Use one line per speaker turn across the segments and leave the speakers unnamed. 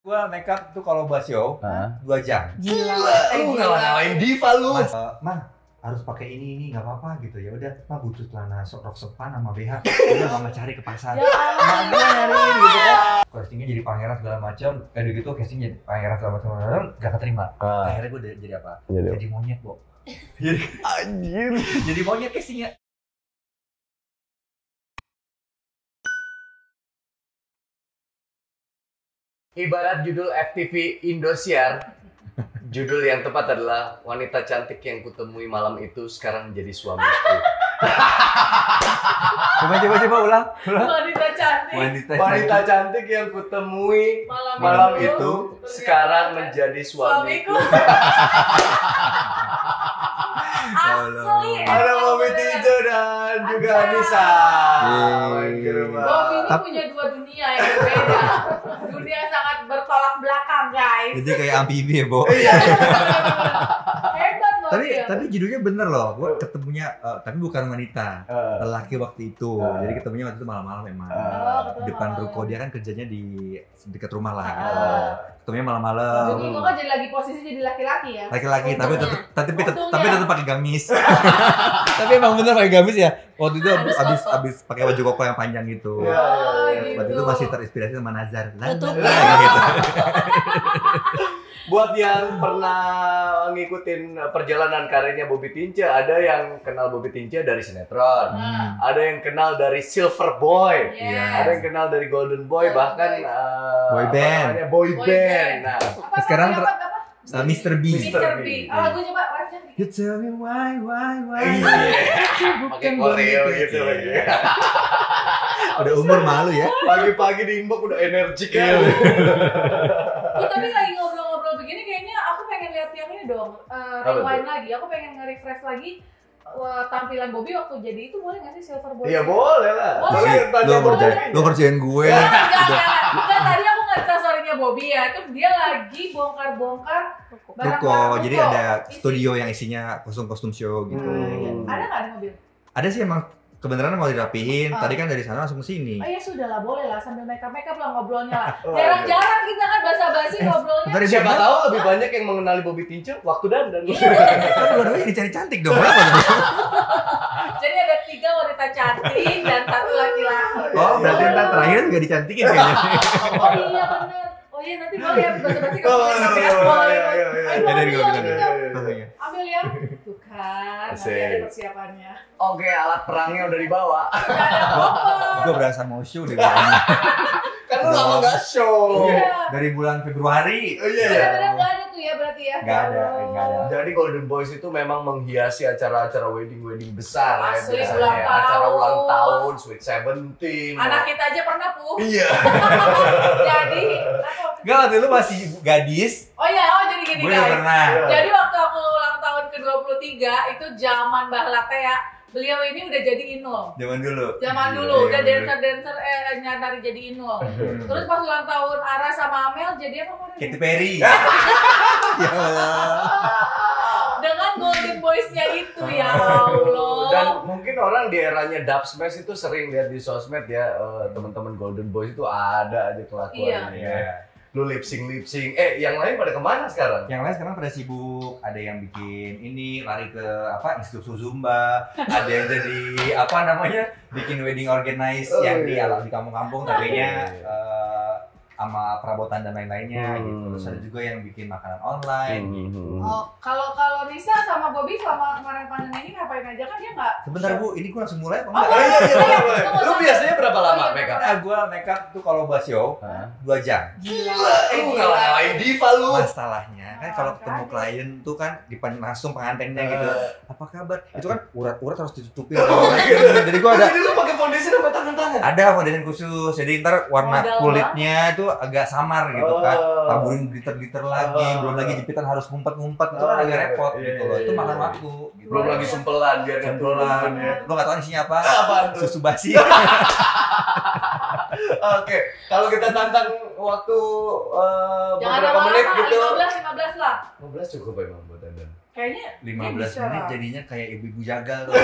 Gua makeup tuh kalau buat show 2 jam.
Gila.
Lu ngalahin diva lu.
Mah harus pakai ini nggak apa-apa gitu ya udah. Mah butuh celana rok sepan sama BH. Udah mama cari ke pasar. Mama gue nyariin gitu kan. Castingnya jadi pangeran segala macam. Kayak gitu casting jadi pangeran segala macam. Gak keterima. Akhirnya gue jadi apa? Jadi monyet, Bo. Jadi
Anjir.
jadi monyet castingnya.
Ibarat judul FTV Indosiar, judul yang tepat adalah wanita cantik yang kutemui malam itu sekarang menjadi suamiku.
Coba ulang.
Wanita cantik.
Wanita cantik yang kutemui malam itu sekarang menjadi suamiku.
Asli.
Ada Bobby Tinjo dan juga Anissa.
Bobby ini punya 2 dunia yang berbeda. Dunia yang sangat bertolak belakang, guys.
Jadi kayak amfibi ya, Bo.
Hebat loh dia.
Tapi judulnya bener loh. Gue ketemunya tapi bukan wanita, lelaki waktu itu. Jadi ketemunya waktu itu malam-malam memang. Depan ruko dia kan kerjanya di dekat rumah lah. Ketemunya malam-malam.
Jadi kok kan jadi lagi posisi jadi laki-laki ya?
Laki-laki, tapi tetap pakai gamis. Tapi emang bener pakai gamis ya. Waktu itu abis pakai baju koko yang panjang gitu. Waktu itu masih terinspirasi sama Nazar. Gitu.
Buat yang pernah ngikutin perjalanan karirnya Bobby Tinjo, ada yang kenal Bobby Tinjo dari sinetron, ada yang kenal dari Silver Boy, ada yang kenal dari Golden Boy, bahkan boy band. Nah,
sekarang Mr. B.
Mr. B. Lagu coba rapnya.
You tell me why.
Pakai koreo gitu lagi.
Udah umur malu ya.
Pagi-pagi di inbox udah energik kan.
Tapi lagi ngobrol-ngobrol begini kayaknya aku pengen lihat yang ini dong. Rewind lagi. Aku pengen nge-refresh lagi tampilan Bobby waktu jadi itu, boleh nggak sih Silver Boy?
Iya boleh lah.
Lu kerjain gue.
Enggak, tadi aku nggak bisa story-nya Bobby ya. Itu dia lagi bongkar-bongkar
Ruko. Jadi ada studio yang isinya kostum-kostum show gitu.
Ada nggak di mobil?
Ada sih emang. Kebenaran mau dirapihin, tadi kan dari sana langsung ke sini.
Oh iya sudah lah, boleh lah sambil makeup lah ngobrolnya lah. Jarang-jarang kita kan basa-basi ngobrolnya.
Siapa tahu lebih banyak yang mengenali Bobby Tinjo waktu dan.
Kan dua-duanya dicari cantik dong.
Jadi ada 3 wanita cantik dan 1 laki-laki.
Oh berarti ntar terakhir juga dicantikin kayaknya.
Oh iya benar. Oh iya nanti boleh ya basa-basi ambil ya. Tuh kan, nanti ada persiapannya.
Oke, alat perangnya udah dibawa.
Gue berasa mau show deh kayaknya.
Kan lu lama gak show.
Dari bulan Februari.
Bener-bener gak ada tuh ya berarti ya?
Gak ada.
Jadi Golden Boys itu memang menghiasi acara-acara wedding besar ya.
Asli,
Biasanya acara ulang tahun, Sweet 17.
Anak kita aja pernah
Iya.
Jadi
Enggak, waktu lu masih gadis.
Oh iya, jadi gini
gue
guys.
Pernah.
Jadi waktu aku ulang tahun ke-23 itu zaman Mbah Latte ya. Beliau ini udah jadi Inul.
Zaman dulu.
Udah dancer nyadari jadi Inul. Terus pas ulang tahun Ara sama Amel jadi apa kemarin?
Katy Perry. Ya Allah.
Dengan Golden Boys-nya itu ya Allah.
Dan mungkin orang di eranya Dub Smash itu sering lihat di sosmed ya, teman-teman Golden Boys itu ada aja kelakuannya.
Iya.
Lu lip sync. Yang lain pada kemana sekarang?
Yang lain sekarang pada sibuk, ada yang bikin ini lari ke instruksi Zumba, ada yang jadi bikin wedding organize yang di kampung-kampung tapinya sama perabotan dan lain-lainnya gitu. Terus ada juga yang bikin makanan online gitu.
Oh, kalau Nisa sama Bobby selama kemarin pandemi ini ngapain aja kan dia nggak?
Sebentar Bu, ini gue langsung mulai apa
Oh,
enggak?
Iya. Lu biasanya berapa lama makeup?
Gue makeup tuh kalau buat show 2 jam.
Gila.
Lu ngalahin diva lu.
Masalahnya kan kalau ketemu klien tuh kan langsung pengantinnya gitu. Apa kabar? Itu kan urat-urat harus ditutupin. Jadi gue ada.
Jadi lu pakai foundation sampai tangan-tangan?
Ada foundation khusus. Jadi ntar warna kulitnya tuh agak samar gitu kan. Taburin glitter lagi, belum lagi jepitan harus ngumpet-ngumpet, itu kan agak repot gitu loh. Itu makan waktu gitu.
Belum lagi sumpelan biar
Sumpelan. Lo gak tau isinya apa? Susu basi.
Oke, kalau kita tantang waktu
Jangan
beberapa menit gitu.
15 lah.
15 cukup emang buat dandan.
Kayaknya
15
bisa
menit
lah.
jadinya kayak ibu-ibu jagal tuh.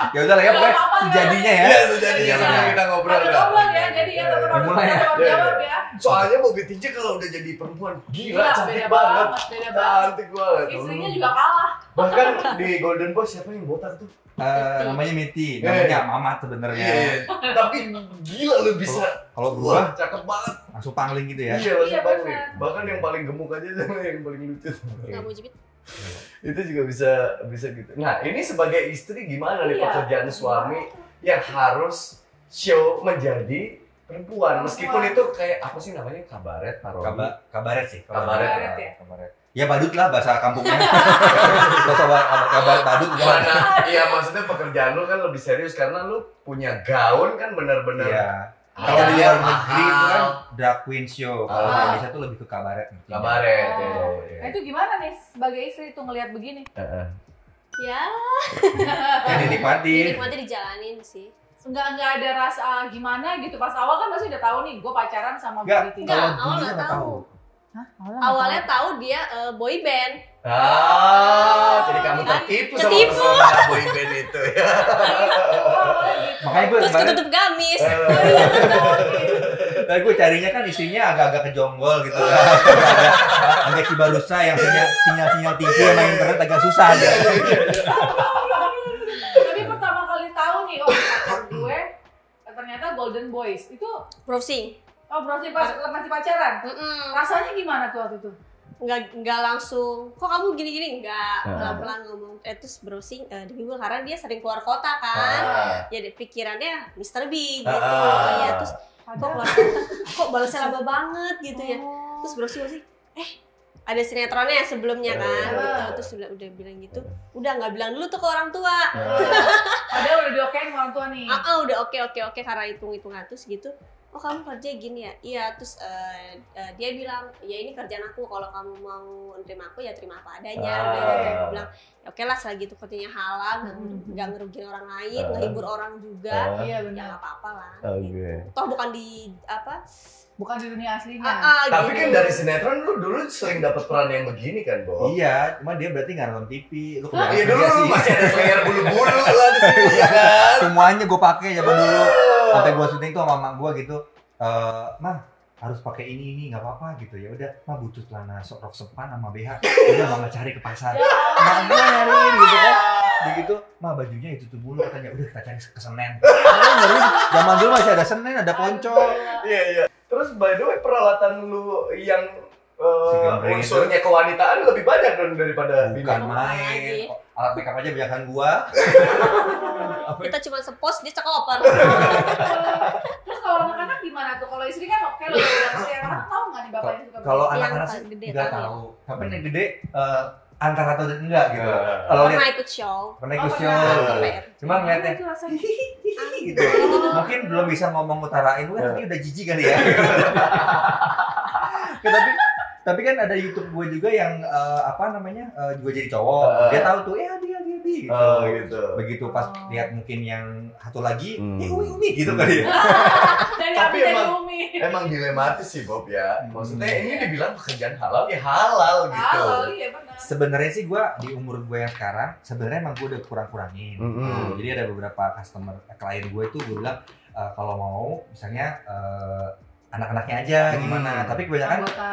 Ya udah lah ya,
Nggak
pokoknya
apa-apa,
sejadinya ya.
Iya, sejadinya
Iya,
sambil
benar.
kita ngobrol.
Ada
ya.
obrolan ya, jadi ya tetap harus
Dimulai ya.
jawab ya.
Soalnya Bobby Tince kalau udah jadi perempuan gila, cantik
beda
banget.
beda banget.
Cantik banget.
Istrinya juga kalah.
Bahkan di Golden Boy siapa yang botak tuh?
Namanya Meti, namanya Mamat sebenarnya.
Iya. Tapi gila lu bisa.
Kalau
Wah,
gua
cakep banget.
langsung pangling gitu ya.
Iya, langsung
Iya,
paling.
benar.
Bahkan yang paling gemuk aja sama yang paling lucu.
Nggak mau jepit.
Itu juga bisa gitu. Nah, ini sebagai istri gimana nih
Iya.
pekerjaan suami yang harus show menjadi perempuan meskipun itu kayak apa sih namanya kabaret parodi.
Kabaret sih.
Kabaret
ya.
Kabaret. Ya badut lah bahasa kampungnya. Bahasa kabaret badut gimana?
Mana? Iya, maksudnya pekerjaan lu kan lebih serius karena lu punya gaun kan benar-benar.
Iya.
Kalau
Kalau di
dia
luar negeri itu kan
mahal.
drag queen show. Kalau di Indonesia tuh lebih ke kabaret.
Kabaret.
Oh.
Iya, iya.
Nah, itu gimana nih sebagai istri tuh ngelihat begini?
Ya,
Ya dinikmatin.
nikmati dijalanin sih.
Enggak ada rasa gimana gitu. Pas awal kan pasti udah tahu nih, gue pacaran sama
Enggak.
Bobby Tince.
Enggak,
Kalau
awal
dulunya
nggak
nggak
tahu.
Hah?
Awalnya tahu dia boy band.
Jadi kamu tertipu sama
Ketipu.
personal boyband itu ya.
Makanya gue
Terus
kemarin
ketutup gamis.
gue carinya kan istrinya agak-agak kejonggol gitu kan. Agak cibarusa yang sinyal-sinyal TV sama internet agak susah aja.
Tapi pertama kali tahu nih, oh pacar gue ternyata Golden Boys. Itu
Browsing.
berarti pas masih pacaran. Rasanya gimana tuh waktu itu?
Nggak langsung, kok kamu gini-gini? Nggak,
Ah.
pelan-pelan ngomong. Terus browsing di Google karena dia sering keluar kota kan. Jadi pikirannya Mr. B gitu. Ya, terus kok keluar kota, kok balasnya lama banget gitu ya. Terus browsing ada sinetronnya sebelumnya kan gitu. Terus udah bilang gitu, udah nggak bilang dulu tuh ke orang tua.
Padahal udah diokein orang tua nih.
Udah oke karena hitung-hitungan terus gitu. Oh kamu kerja gini ya? Iya, terus dia bilang, ya ini kerjaan aku, kalau kamu mau terima aku ya terima apa adanya. Aku bilang, ya oke lah selagi itu kerjanya halal, nggak ngerugiin orang lain, ngehibur orang juga,
Iya
ya
benar.
nggak apa-apa lah.
Oke.
Toh bukan di apa?
Bukan di dunia aslinya.
Tapi
gitu.
kan dari sinetron lu dulu sering dapat peran yang begini kan, Bo?
Iya, cuma dia berarti nggak nonton TV. Lu
Iya dulu
dia
lu
sih.
masih ada slayer bulu-bulu lah di sini ya kan.
Semuanya gue pakai zaman dulu. Sampai gue syuting tuh sama mama gue gitu. Mah harus pakai ini nggak apa-apa gitu ya udah mah butuh celana rok sepan sama BH udah mama cari ke pasar mak gue nyariin gitu kan begitu mah bajunya itu tuh bulu katanya udah kita cari ke Senen zaman dulu masih ada Senen ada Poncol.
Iya. Terus by the way peralatan lu yang
Gandreng
unsurnya kewanitaan lebih banyak dong daripada
bukan
bintang.
main alat makeup aja banyakan gua.
Kita cuma sepost dia cekoper.
Terus kalau anak-anak gimana tuh? Kalau istri kan oke lah, udah pasti anak-anak tahu nggak nih bapaknya suka
Kalau
Yang
anak-anak sih
gede
nggak
tahu ya.
tahu tapi yang gede antara atau enggak gitu kalau
Pernah
lihat
ikut show.
pernah ikut
Oh,
show
pernah.
cuma ngeliatnya
itu rasanya.
gitu. Mungkin belum bisa ngomong utarain, tapi udah jijik kali ya. tapi kan ada YouTube gue juga yang juga jadi cowok. Dia tahu tuh, dia gitu.
Oh gitu.
Begitu pas lihat mungkin yang satu lagi,
Hmm.
Umi gitu kali ya.
Dari
Tapi
Abi dari
emang-
Umi.
Emang dilematis sih Bob ya. Maksudnya ini dibilang pekerjaan halal ya halal gitu.
Halo, iya benar.
Sebenarnya sih gue di umur gue yang sekarang, sebenarnya emang gue udah kurang-kurangin.
Mm-mm.
Jadi ada beberapa klien gue itu gue bilang kalau mau misalnya anak-anaknya aja gimana. Tapi kebanyakan
Anggota.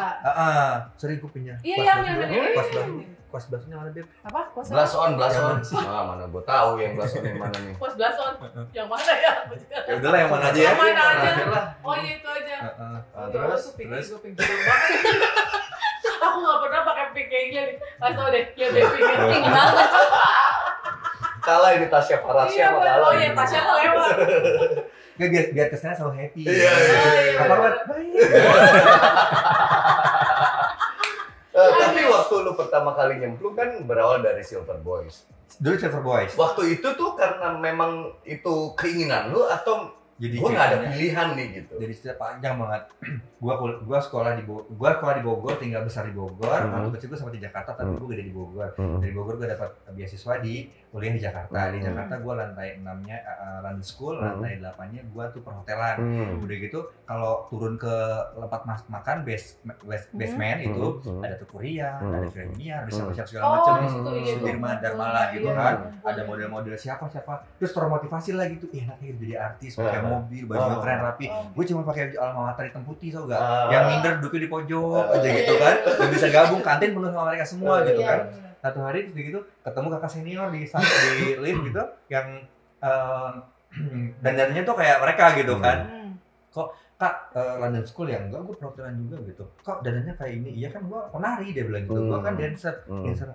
sering gue punya.
Iya, yang
Kuas basuhnya mana dia?
apa? Kuasa.
Blast on. Mana gue tahu yang blast on yang mana nih.
Kuas blason. Yang mana ya?
Ya udahlah yang mana aja ya.
Yang mana aja.
Lah.
Oh iya itu aja.
Terus
Gue pink banget. Aku nggak pernah pakai pink kayak gini. Pas tau deh, lihat deh pink.
Pink banget.
kalah ini Tasya Farasya
Iya
sama
benar.
kalah.
Oh iya Tasya tuh lewat.
Nggak, biar kesannya selalu happy.
Iya.
Apa buat? Baik.
Tapi waktu lu pertama kali nyemplung kan berawal dari Silver Boys.
Dulu Silver Boys.
Waktu itu tuh karena memang itu keinginan lu atau
Jadi
gue nggak ada pilihan nih gitu.
Jadi cerita panjang banget. Gua sekolah di Bogor, tinggal besar di Bogor. Waktu kecil gue sempat di Jakarta, tapi gue gede di Bogor. Dari Bogor gue dapat beasiswa di kuliah di Jakarta. Di Jakarta gue lantai 6-nya London School, lantai 8-nya gue tuh perhotelan. Udah gitu kalau turun ke tempat makan basement itu ada tuh Korea, ada Filipina, ada siapa-siapa segala macam. Sudirman, Darmala gitu kan. Ada model-model siapa. Terus termotivasi lagi tuh, enaknya jadi artis, pakai mobil, baju keren rapi. Gue cuma pakai alma mater hitam putih tau gak? Yang minder duduknya di pojok aja gitu kan. Gak bisa gabung, kantin penuh sama mereka semua gitu kan. Satu hari gitu ketemu kakak senior di lift gitu yang dandannya tuh kayak mereka gitu kan. Kok Kak London School ya? Enggak, gue perhotelan juga gitu. Kok dandannya kayak ini? Iya kan gue penari, dia bilang gitu. Gue kan dancer.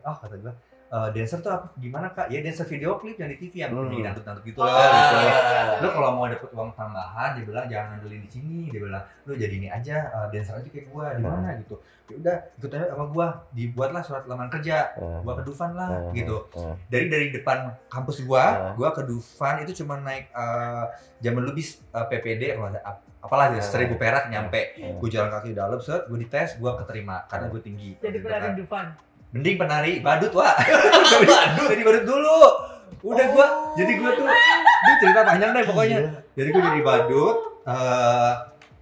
Kata gue. Dancer tuh apa? Gimana Kak? Ya dancer video klip yang di TV yang jadi dangdut gitu lah. Gitu. Lo kalau mau dapet uang tambahan, dia bilang jangan ngandelin di sini. Dia bilang lo jadi ini aja, dancer aja kayak gua di mana gitu. Ya udah, ikut aja sama gua. Dibuatlah surat lamaran kerja. Gua ke Dufan lah gitu. Dari depan kampus gua ke Dufan itu cuma naik zaman dulu bis PPD apalah 1.000 perak nyampe. Gua jalan kaki dalam, set, gua dites, gua keterima karena gua tinggi.
Jadi penari Dufan.
Mending penari badut, Wak. Jadi badut dulu. Udah jadi gua tuh cerita panjang deh pokoknya. Jadi gua jadi badut.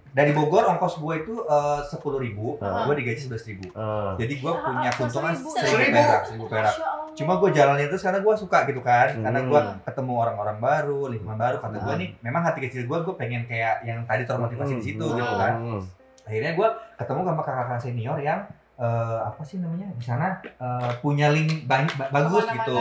Dari Bogor ongkos gua itu 10.000, gua digaji 11.000. Jadi gua punya keuntungan 1.000 perak. Cuma gua jalannya terus karena gua suka gitu kan. Karena gua ketemu orang-orang baru, lingkungan baru. Kata gua nih, memang hati kecil gua pengen kayak yang tadi termotivasi di situ gitu kan. Akhirnya gua ketemu sama kakak-kakak senior yang apa sih namanya di sana punya link bagus gitu.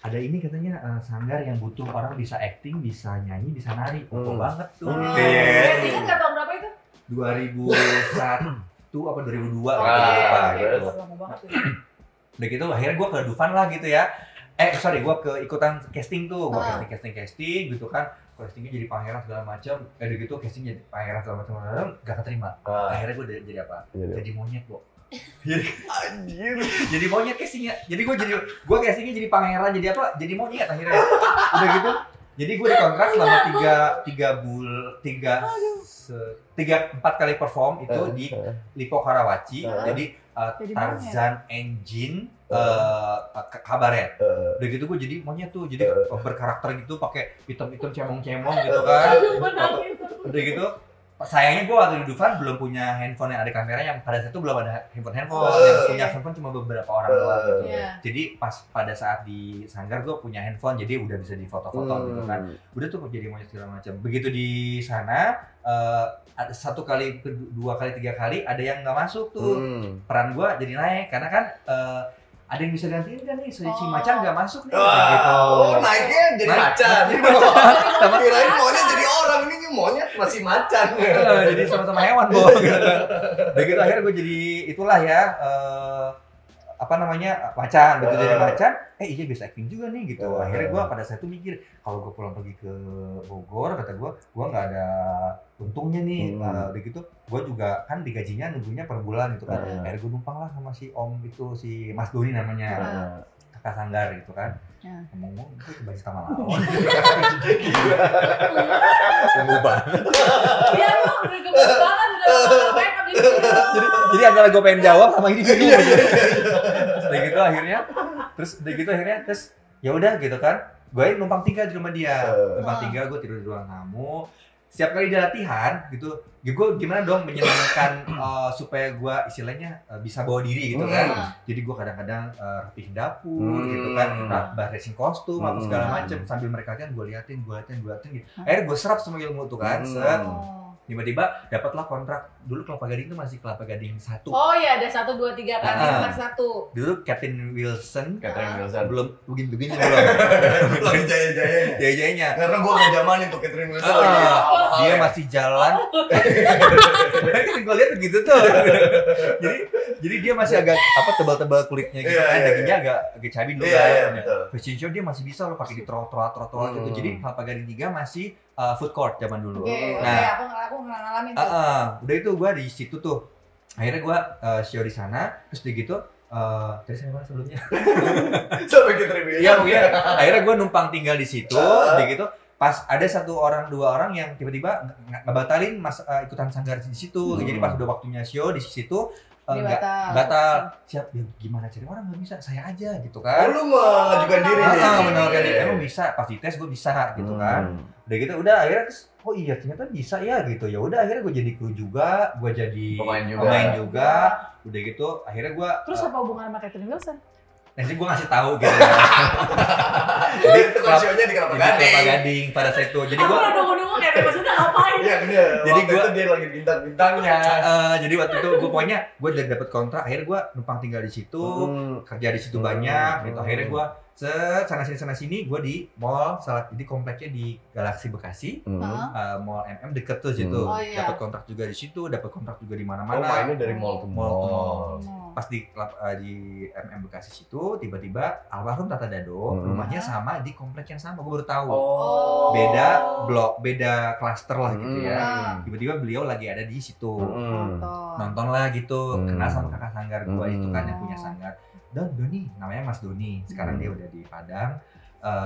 Ada ini katanya sanggar yang butuh orang bisa acting, bisa nyanyi, bisa nari. Foto banget tuh.
Ini nggak tahun berapa itu?
2001 apa 2002 gitu.
Lama banget tuh.
Udah gitu akhirnya gue ke Dufan lah gitu ya. Gue ke ikutan casting tuh. Gue casting gitu kan. Castingnya jadi pangeran segala macam, udah gitu casting jadi pangeran segala macam, gak keterima. Akhirnya gue jadi apa? Jadi monyet, Bo. Jadi monyet castingnya. Jadi gue castingnya jadi pangeran, jadi apa? Jadi monyet akhirnya. Udah gitu. Jadi gue dikontrak selama 4 kali perform itu di Lipo Karawaci. Jadi Tarzan Engine kabaret. Udah gitu gue jadi monyet tuh, jadi berkarakter gitu, pakai hitam-hitam cemong-cemong gitu kan. Udah gitu sayangnya gue waktu di Dufan belum punya handphone yang ada kamera, yang pada saat itu belum ada handphone. Yang punya handphone cuma beberapa orang doang gitu. Jadi pas pada saat di Sanggar gue punya handphone, jadi udah bisa di foto-foto gitu kan. Udah tuh jadi monyet segala macam. Begitu di sana ada 1 kali, 2 kali, 3 kali ada yang nggak masuk tuh. Peran gue jadi naik karena kan ada yang bisa gantiin kan nih, si Macan nggak masuk nih gitu.
Naiknya jadi Macan. Sama kirain monyet jadi orang, ini monyet masih Macan.
Jadi sama-sama hewan, Bo. Begitu akhirnya gue jadi itulah ya Macan, begitu jadi Macan, iya bisa acting juga nih gitu. Akhirnya gue pada saat itu mikir, kalau gue pulang pergi ke Bogor, kata gue nggak ada untungnya nih. Udah gitu, gue juga kan digajinya nunggunya per bulan gitu kan. Akhirnya gue numpang lah sama si Om itu, si Mas Doni namanya, kakak Sanggar gitu kan. Ngomong-ngomong, gue ke Basi Tamalawan. Tunggu banget.
Iya, udah gemes banget, udah make up di situ.
Jadi antara gue pengen jawab sama ini gitu. Udah gitu akhirnya, terus ya udah gitu kan. Gue numpang tinggal di rumah dia. Gue tidur di ruang tamu. Setiap kali dia latihan gitu, gue gimana dong menyenangkan supaya gue istilahnya bisa bawa diri gitu kan. Jadi gue kadang-kadang rapih dapur gitu kan, beresin kostum apa segala macem, sambil mereka latihan gue liatin gitu. Akhirnya gue serap semua ilmu tuh kan. Tiba-tiba dapatlah kontrak. Dulu Kelapa Gading itu masih Kelapa Gading 1.
Oh iya, ada 1, 2, 3 kan, nomor 1.
Dulu Captain Wilson belum begini belum.
Lagi jaya-jayanya.
Karena
gue nggak zaman itu Catherine Wilson.
Dia masih jalan. Gue lihat begitu tuh. Jadi dia masih agak tebal-tebal kulitnya gitu kan, dagingnya agak cabai dulu kan. Fashion show dia masih bisa loh pakai di trotoar gitu. Jadi Kelapa Gading 3 masih food court zaman dulu.
Nah, aku ngalamin tuh.
Udah itu gue di situ tuh. Akhirnya gue show di sana, terus gitu. Tadi saya mana sebelumnya?
Sampai Catherine Wilson.
Iya. Akhirnya gue numpang tinggal di situ. Gitu. pas ada 1 orang 2 orang yang tiba-tiba ngebatalin ikutan sanggar di situ. Jadi pas udah waktunya show di situ nggak batal. Siap, ya gimana cari orang nggak bisa, saya aja gitu kan.
Lu mengajukan diri nih.
Menolakkan diri, emang bisa, pas dites gue bisa gitu kan. Udah gitu, udah akhirnya oh iya ternyata bisa ya gitu. Ya udah akhirnya gue jadi kru juga, gue jadi pemain juga. Udah gitu akhirnya gue
Terus apa hubungan sama Catherine Wilson?
nanti gue ngasih tahu gitu ya.
Jadi itu show-nya di Kelapa
Gading pada saat itu. Jadi gue
nunggu kayak maksudnya ngapain?
Iya bener.
Jadi
Waktu itu dia lagi bintang-bintangnya.
Jadi waktu itu gue pokoknya gue udah dapet kontrak, akhirnya gue numpang tinggal di situ, kerja di situ banyak gitu. Akhirnya gue sana sini gue di mall jadi kompleknya di Galaxy Bekasi, mall MM deket tuh situ. Dapat kontrak juga di situ, dapat kontrak juga di mana-mana.
Mainnya dari mall ke mall.
Pas di MM Bekasi situ tiba-tiba almarhum Tata Dado rumahnya sama di komplek yang sama. Gue baru tahu. Beda blok, beda klaster lah gitu ya. Tiba-tiba beliau lagi ada di situ. Nonton lah gitu, kenal sama kakak sanggar gue itu kan yang punya sanggar. Doni, namanya Mas Doni. Sekarang dia udah di Padang.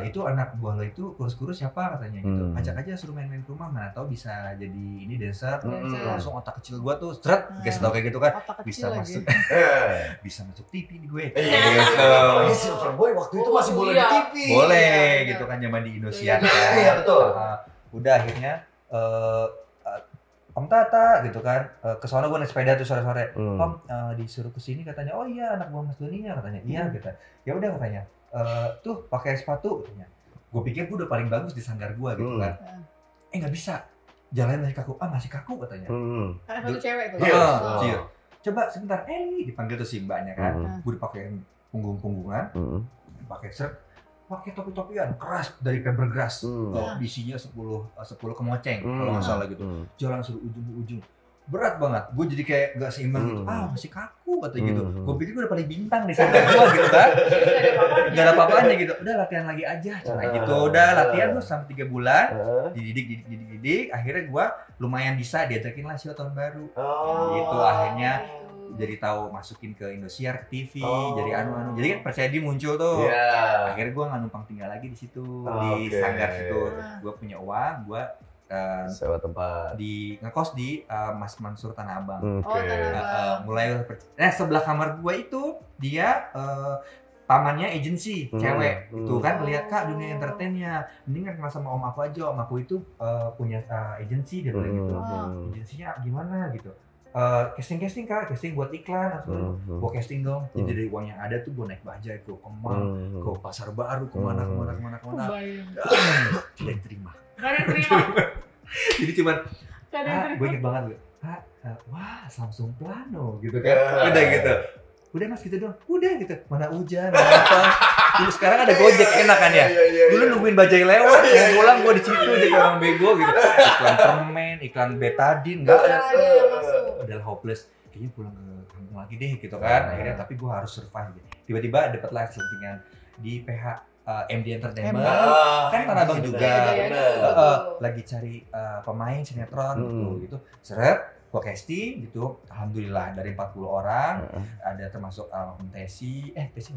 Itu anak buah lo itu kurus-kurus siapa katanya gitu. Ajak aja suruh main-main ke rumah, mana tahu bisa jadi ini dancer. Langsung otak kecil gua tuh kasih tau kayak gitu kan. Bisa masuk bisa masuk TV nih gue.
Ini Silverboy waktu itu masih boleh di TV.
Boleh gitu kan zaman di Indosiar.
Iya betul.
Udah akhirnya Om Tata gitu kan, kesana gue naik sepeda tuh sore-sore. Om disuruh kesini katanya, oh iya anak buah Mas Doninya katanya. Iya gitu. Ya udah katanya, tuh pakai sepatu katanya. Gue pikir gue udah paling bagus di sanggar gue gitu kan. Nggak bisa, jalan masih kaku. Masih kaku katanya.
Satu cewek tuh.
Iya. Coba sebentar, dipanggil tuh si mbaknya kan. Gue dipakein punggung-punggungan, pakai shirt, pakai topi-topian keras dari Papergrass. Isinya 10 kemoceng kalau nggak salah gitu. Jalan seluruh ujung ke ujung. Berat banget. Gue jadi kayak nggak seimbang gitu. Masih kaku katanya gitu. Gue pikir gue udah paling bintang di sana gue gitu kan. Gak ada apa-apanya gitu. Udah latihan lagi aja. Cara gitu. Udah latihan tuh sampai 3 bulan. Dididik. Akhirnya gue lumayan bisa diajakin lah show tahun baru. Gitu akhirnya jadi tahu masukin ke Indosiar TV, jadi jadi kan percaya dia muncul tuh. Akhirnya gue nggak numpang tinggal lagi di situ, di sanggar situ. Gue punya uang, gue
sewa tempat
ngekos di Mas Mansur Tanah Abang. Mulai sebelah kamar gue itu dia pamannya agensi cewek itu kan, lihat Kak dunia entertainnya mendingan kenal sama om aku aja, om aku itu punya agensi dia bilang gitu. Agensinya gimana gitu. Casting Kak, casting buat iklan atau gua casting dong. Jadi dari uang yang ada tuh gua naik bajai ke Kemang, ke Pasar Baru, kemana. Tidak diterima. Jadi cuman gue inget banget gue. Wah, Samsung Plano gitu kan. Udah gitu. Udah Mas gitu dong. Udah gitu. Mana hujan, mana apa. Dulu sekarang ada Gojek enak kan ya. Dulu nungguin bajai lewat, yang pulang gua di situ jadi orang bego gitu. Iklan permen, iklan betadine enggak ada. Udah hopeless. Kayaknya pulang ke kampung lagi deh gitu kan. Akhirnya tapi gua harus survive gitu. Tiba-tiba dapet lah settingan di PH MD Entertainment. Kan Tanah Abang juga. Lagi cari pemain sinetron gitu. Seret gua casting gitu. Alhamdulillah dari 40 orang ada termasuk almarhum Tesi masih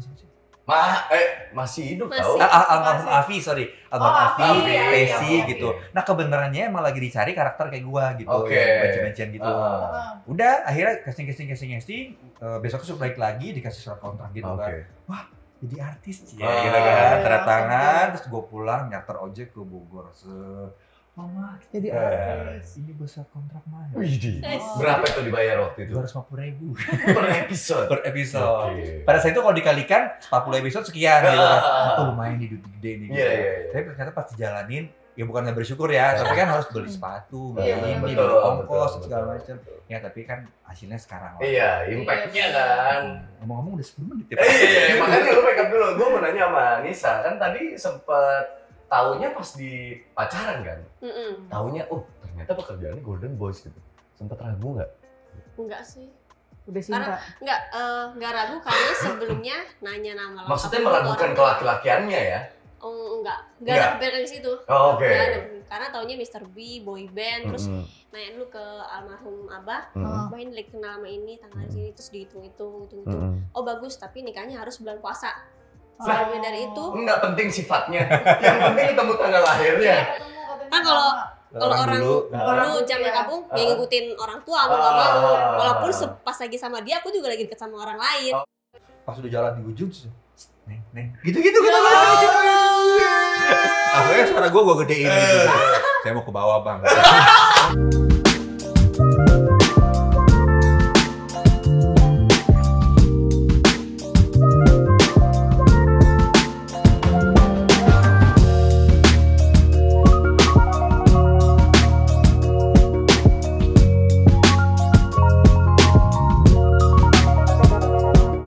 masih hidup tau?
Almarhum Afi, Tesi gitu. Nah kebenarannya emang lagi dicari karakter kayak gua gitu, benci-bencian gitu. Udah akhirnya casting. Besok suruh balik lagi dikasih surat kontrak gitu kan. Wah jadi artis gitu kan, tanda tangan. Terus gua pulang nyarter ojek ke Bogor. Mama jadi artis. Ini besar kontrak mah.
Berapa itu dibayar waktu itu?
250.000
per episode.
Pada saat itu kalau dikalikan 40 episode sekian gitu kan. Lumayan di duit gede nih gitu. Tapi ternyata pas dijalanin ya bukan nggak bersyukur ya, tapi kan harus beli sepatu, beli ini, beli ongkos segala macam. Ya tapi kan hasilnya sekarang.
Iya, impact-nya kan.
Ngomong-ngomong udah 10 menit ya.
Iya, makanya lu make up dulu. Gue mau nanya sama Nisa, kan tadi sempet taunya pas di pacaran kan? Taunya, ternyata pekerjaannya Golden Boys gitu. Sempet ragu nggak?
Enggak sih.
Udah cinta?
Enggak ragu karena sebelumnya nanya nama lengkap.
Maksudnya meragukan kelaki-lakiannya ya?
Enggak ada kepikiran di situ. Karena taunya Mr. B, boy band, terus nanya dulu ke almarhum Abah, Abah ini lagi kenal sama ini, tanggal sini, terus dihitung-hitung. Oh bagus, tapi nikahnya harus bulan puasa. Lebih dari itu.
Enggak penting sifatnya. Yang penting ketemu tanggal lahirnya.
Kan kalau orang dulu zaman kampung nggak ngikutin orang tua, aku nggak mau. Walaupun pas lagi sama dia, aku juga lagi deket sama orang lain.
Pas udah jalan di ujung, neng, gitu. Akhirnya suara gue gedein gitu. Saya mau ke bawah bang.